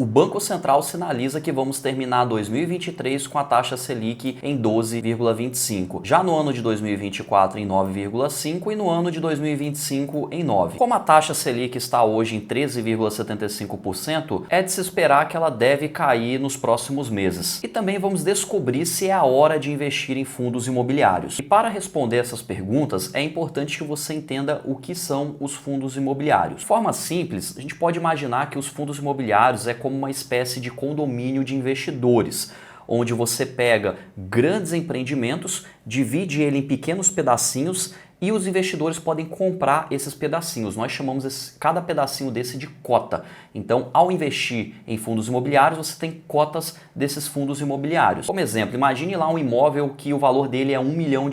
O Banco Central sinaliza que vamos terminar 2023 com a taxa Selic em 12,25%, já no ano de 2024 em 9,5% e no ano de 2025 em 9%. Como a taxa Selic está hoje em 13,75%, é de se esperar que ela deve cair nos próximos meses. E também vamos descobrir se é a hora de investir em fundos imobiliários. E para responder essas perguntas, é importante que você entenda o que são os fundos imobiliários. De forma simples, a gente pode imaginar que os fundos imobiliários é como uma espécie de condomínio de investidores, onde você pega grandes empreendimentos, divide ele em pequenos pedacinhos e os investidores podem comprar esses pedacinhos. Nós chamamos cada pedacinho desse de cota. Então, ao investir em fundos imobiliários, você tem cotas desses fundos imobiliários. Como exemplo, imagine lá um imóvel que o valor dele é R$1 milhão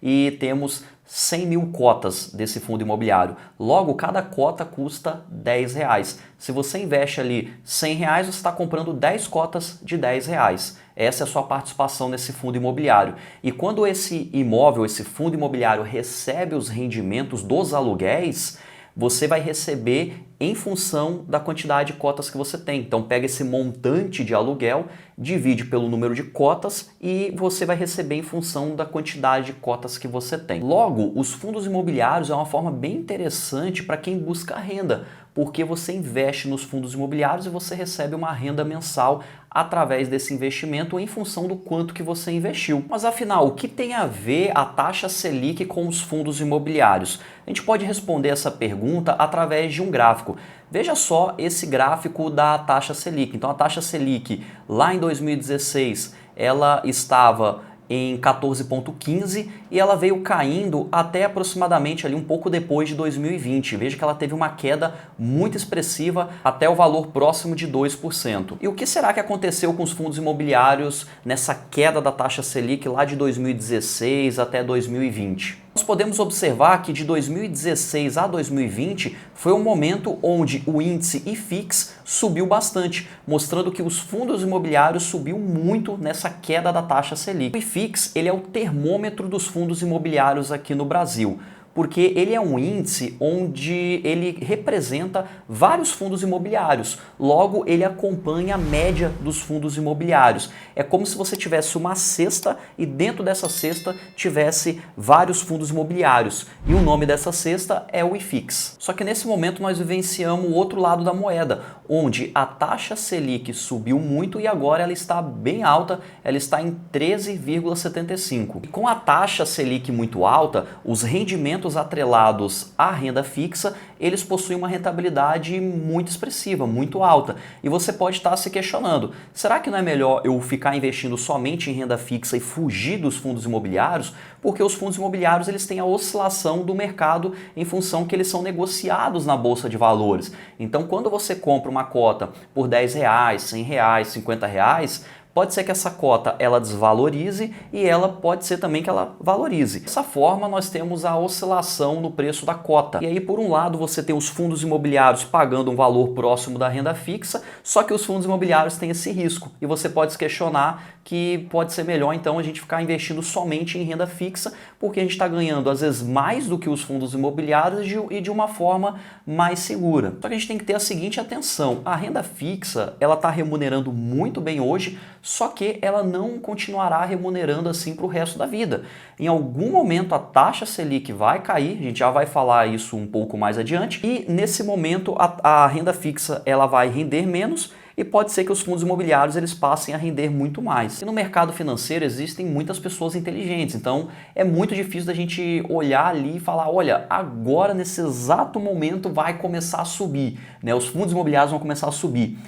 e temos 100 mil cotas desse fundo imobiliário. Logo, cada cota custa R$10. Se você investe ali R$100, você está comprando 10 cotas de R$10. Essa é a sua participação nesse fundo imobiliário. E quando esse imóvel, esse fundo imobiliário recebe os rendimentos dos aluguéis, você vai receber em função da quantidade de cotas que você tem. Então pega esse montante de aluguel, divide pelo número de cotas e você vai receber em função da quantidade de cotas que você tem. Logo, os fundos imobiliários é uma forma bem interessante para quem busca renda, porque você investe nos fundos imobiliários e você recebe uma renda mensal através desse investimento em função do quanto que você investiu. Mas afinal, o que tem a ver a taxa Selic com os fundos imobiliários? A gente pode responder essa pergunta através de um gráfico. Veja só esse gráfico da taxa Selic. Então a taxa Selic lá em 2016 ela estava em 14,15 e ela veio caindo até aproximadamente ali um pouco depois de 2020. Veja que ela teve uma queda muito expressiva até o valor próximo de 2%. E o que será que aconteceu com os fundos imobiliários nessa queda da taxa Selic lá de 2016 até 2020? Nós podemos observar que de 2016 a 2020 foi um momento onde o índice IFIX subiu bastante, mostrando que os fundos imobiliários subiu muito nessa queda da taxa Selic. O IFIX ele é o termômetro dos fundos imobiliários aqui no Brasil, porque ele é um índice onde ele representa vários fundos imobiliários. Logo, ele acompanha a média dos fundos imobiliários. É como se você tivesse uma cesta e dentro dessa cesta tivesse vários fundos imobiliários. E o nome dessa cesta é o IFIX. Só que nesse momento nós vivenciamos o outro lado da moeda, onde a taxa Selic subiu muito e agora ela está bem alta, ela está em 13,75. E com a taxa Selic muito alta, os rendimentos atrelados à renda fixa, eles possuem uma rentabilidade muito expressiva, muito alta. E você pode estar se questionando, será que não é melhor eu ficar investindo somente em renda fixa e fugir dos fundos imobiliários? Porque os fundos imobiliários eles têm a oscilação do mercado em função que eles são negociados na Bolsa de Valores. Então, quando você compra uma cota por R$10, R$100, R$50, pode ser que essa cota ela desvalorize e ela pode ser também que ela valorize. Dessa forma, nós temos a oscilação no preço da cota. E aí, por um lado, você tem os fundos imobiliários pagando um valor próximo da renda fixa, só que os fundos imobiliários têm esse risco. E você pode se questionar que pode ser melhor, então, a gente ficar investindo somente em renda fixa, porque a gente está ganhando, às vezes, mais do que os fundos imobiliários e de uma forma mais segura. Só que a gente tem que ter a seguinte atenção. A renda fixa, ela está remunerando muito bem hoje, só que ela não continuará remunerando assim para o resto da vida. Em algum momento a taxa Selic vai cair, a gente já vai falar isso um pouco mais adiante, e nesse momento a renda fixa ela vai render menos e pode ser que os fundos imobiliários eles passem a render muito mais. E no mercado financeiro existem muitas pessoas inteligentes, então é muito difícil da gente olhar ali e falar, olha, agora nesse exato momento vai começar a subir, né? Os fundos imobiliários vão começar a subir.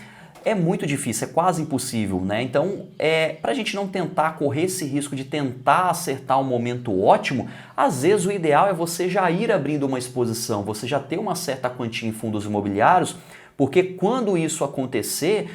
É muito difícil, é quase impossível, né? Então, para a gente não tentar correr esse risco de tentar acertar um momento ótimo, às vezes o ideal é você já ir abrindo uma exposição, você já ter uma certa quantia em fundos imobiliários, porque quando isso acontecer,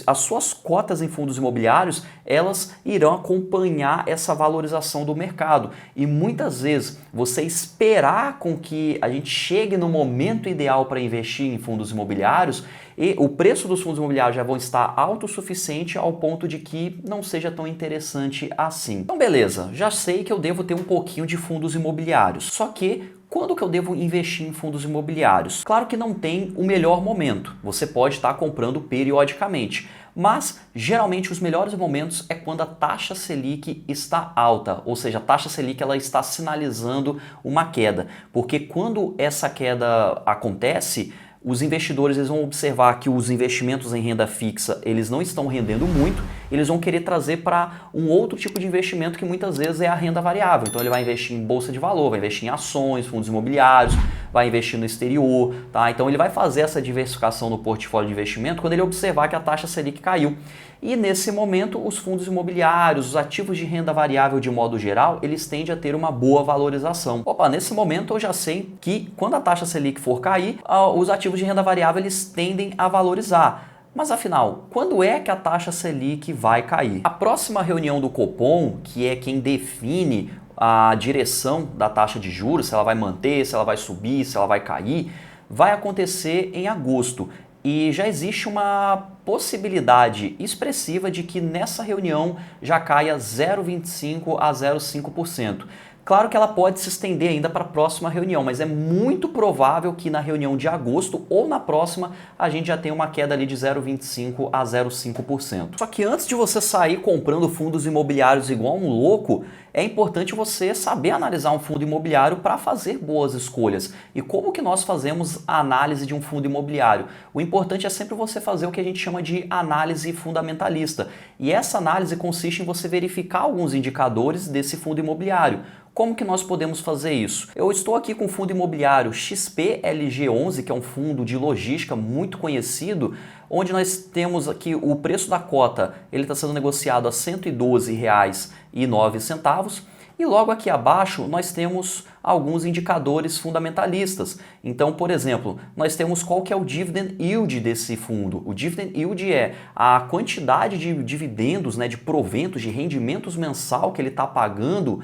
as suas cotas em fundos imobiliários, elas irão acompanhar essa valorização do mercado. E muitas vezes, você esperar com que a gente chegue no momento ideal para investir em fundos imobiliários, e o preço dos fundos imobiliários já vão estar autossuficiente ao ponto de que não seja tão interessante assim. Então beleza, já sei que eu devo ter um pouquinho de fundos imobiliários, só que quando que eu devo investir em fundos imobiliários? Claro que não tem o melhor momento, você pode estar comprando periodicamente, mas geralmente os melhores momentos é quando a taxa Selic está alta, ou seja, a taxa Selic ela está sinalizando uma queda, porque quando essa queda acontece, os investidores eles vão observar que os investimentos em renda fixa eles não estão rendendo muito, eles vão querer trazer para um outro tipo de investimento que muitas vezes é a renda variável. Então ele vai investir em bolsa de valor, vai investir em ações, fundos imobiliários, vai investir no exterior, tá? Então ele vai fazer essa diversificação no portfólio de investimento quando ele observar que a taxa Selic caiu. E nesse momento os fundos imobiliários, os ativos de renda variável de modo geral, eles tendem a ter uma boa valorização. Opa, nesse momento eu já sei que quando a taxa Selic for cair, os ativos de renda variável eles tendem a valorizar. Mas afinal, quando é que a taxa Selic vai cair? A próxima reunião do Copom, que é quem define a direção da taxa de juros, se ela vai manter, se ela vai subir, se ela vai cair, vai acontecer em agosto. E já existe uma possibilidade expressiva de que nessa reunião já caia 0,25% a 0,5%. Claro que ela pode se estender ainda para a próxima reunião, mas é muito provável que na reunião de agosto ou na próxima a gente já tenha uma queda ali de 0,25% a 0,5%. Só que antes de você sair comprando fundos imobiliários igual um louco, é importante você saber analisar um fundo imobiliário para fazer boas escolhas. E como que nós fazemos a análise de um fundo imobiliário? O importante é sempre você fazer o que a gente chama de análise fundamentalista. E essa análise consiste em você verificar alguns indicadores desse fundo imobiliário. Como que nós podemos fazer isso? Eu estou aqui com o fundo imobiliário XPLG11, que é um fundo de logística muito conhecido, onde nós temos aqui o preço da cota, ele está sendo negociado a R$ 112,09. E logo aqui abaixo nós temos alguns indicadores fundamentalistas. Então, por exemplo, nós temos qual que é o dividend yield desse fundo. O dividend yield é a quantidade de dividendos, né, de proventos, de rendimentos mensal que ele está pagando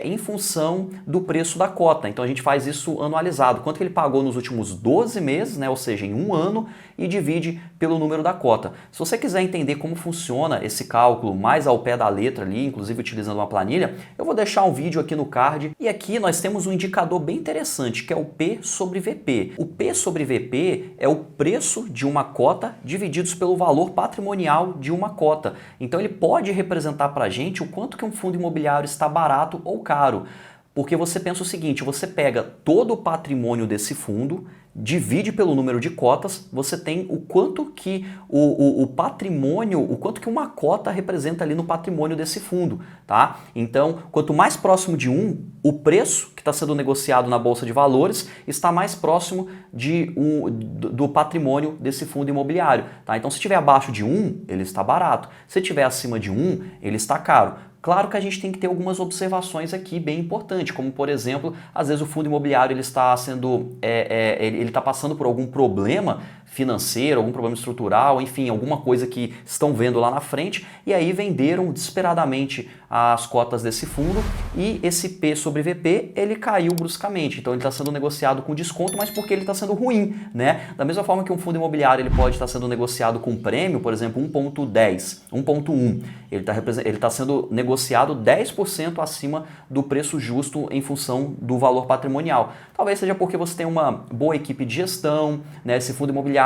em função do preço da cota. Então a gente faz isso anualizado. Quanto que ele pagou nos últimos 12 meses, né, ou seja, em um ano, e divide pelo número da cota. Se você quiser entender como funciona esse cálculo mais ao pé da letra ali, inclusive utilizando uma planilha, eu vou deixar um vídeo aqui no card. E aqui nós temos um indicador bem interessante, que é o P sobre VP. O P sobre VP é o preço de uma cota divididos pelo valor patrimonial de uma cota. Então ele pode representar para a gente o quanto que um fundo imobiliário está barato ou caro, porque você pensa o seguinte, você pega todo o patrimônio desse fundo, divide pelo número de cotas, você tem o quanto que o patrimônio, o quanto que uma cota representa ali no patrimônio desse fundo, tá? Então, quanto mais próximo de 1, o preço que está sendo negociado na Bolsa de Valores está mais próximo do patrimônio desse fundo imobiliário, tá? Então, se estiver abaixo de 1, ele está barato. Se estiver acima de 1, ele está caro. Claro que a gente tem que ter algumas observações aqui bem importantes, como por exemplo, às vezes o fundo imobiliário ele está sendo, ele está passando por algum problema financeiro, algum problema estrutural, enfim, alguma coisa que estão vendo lá na frente e aí venderam desesperadamente as cotas desse fundo e esse P sobre VP ele caiu bruscamente, então ele está sendo negociado com desconto, mas porque ele está sendo ruim, né? Da mesma forma que um fundo imobiliário ele pode estar sendo negociado com prêmio, por exemplo, 1,10, 1,1, ele está sendo negociado 10% acima do preço justo em função do valor patrimonial. Talvez seja porque você tem uma boa equipe de gestão, né? Esse fundo imobiliário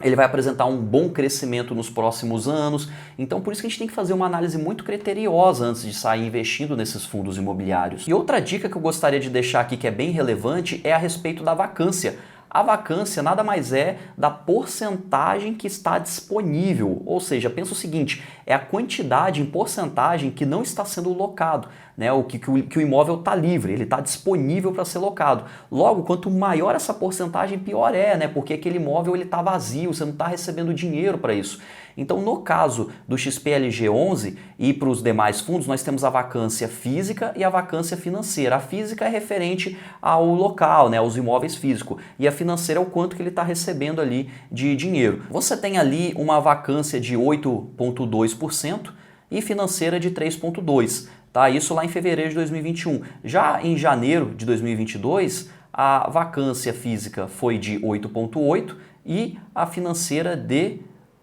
ele vai apresentar um bom crescimento nos próximos anos, então por isso que a gente tem que fazer uma análise muito criteriosa antes de sair investindo nesses fundos imobiliários. E outra dica que eu gostaria de deixar aqui que é bem relevante é a respeito da vacância. A vacância nada mais é da porcentagem que está disponível, ou seja, pensa o seguinte, é a quantidade em porcentagem que não está sendo locado, né? Que o imóvel está livre, ele está disponível para ser locado. Logo, quanto maior essa porcentagem, pior é, né? Porque aquele imóvel está vazio, você não está recebendo dinheiro para isso. Então, no caso do XPLG11 e para os demais fundos, nós temos a vacância física e a vacância financeira. A física é referente ao local, né, aos imóveis físicos, e a financeira é o quanto que ele está recebendo ali de dinheiro. Você tem ali uma vacância de 8,2% e financeira de 3,2%. Tá? Isso lá em fevereiro de 2021. Já em janeiro de 2022, a vacância física foi de 8,8% e a financeira de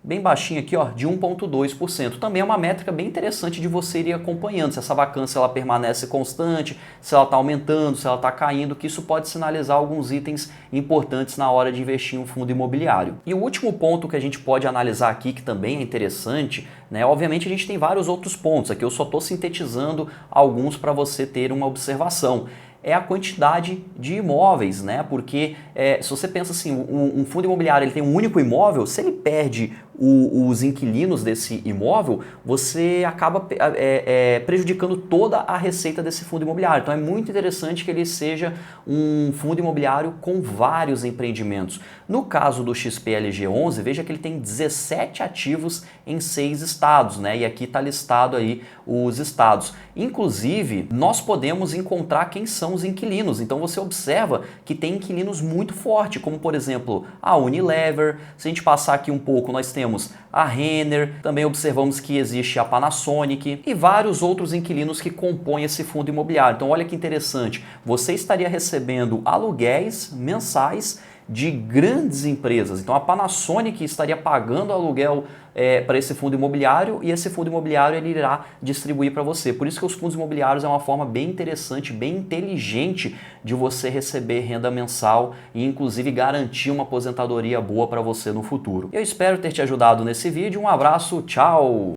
bem baixinha aqui, ó, de 1,2%. Também é uma métrica bem interessante de você ir acompanhando, se essa vacância ela permanece constante, se ela está aumentando, se ela está caindo, que isso pode sinalizar alguns itens importantes na hora de investir em um fundo imobiliário. E o último ponto que a gente pode analisar aqui, que também é interessante, né, obviamente a gente tem vários outros pontos, aqui eu só estou sintetizando alguns para você ter uma observação. É a quantidade de imóveis, né? Porque se você pensa assim, um fundo imobiliário ele tem um único imóvel, se ele perde os inquilinos desse imóvel, você acaba prejudicando toda a receita desse fundo imobiliário. Então é muito interessante que ele seja um fundo imobiliário com vários empreendimentos. No caso do XPLG11, veja que ele tem 17 ativos em 6 estados, né? E aqui está listado aí os estados. Inclusive, nós podemos encontrar quem são os inquilinos. Então você observa que tem inquilinos muito fortes, como por exemplo a Unilever. Se a gente passar aqui um pouco, nós temos a Renner, também observamos que existe a Panasonic e vários outros inquilinos que compõem esse fundo imobiliário. Então olha que interessante, você estaria recebendo aluguéis mensais de grandes empresas. Então a Panasonic estaria pagando aluguel para esse fundo imobiliário e esse fundo imobiliário ele irá distribuir para você. Por isso que os fundos imobiliários é uma forma bem interessante, bem inteligente de você receber renda mensal e inclusive garantir uma aposentadoria boa para você no futuro. Eu espero ter te ajudado nesse vídeo. Um abraço, tchau!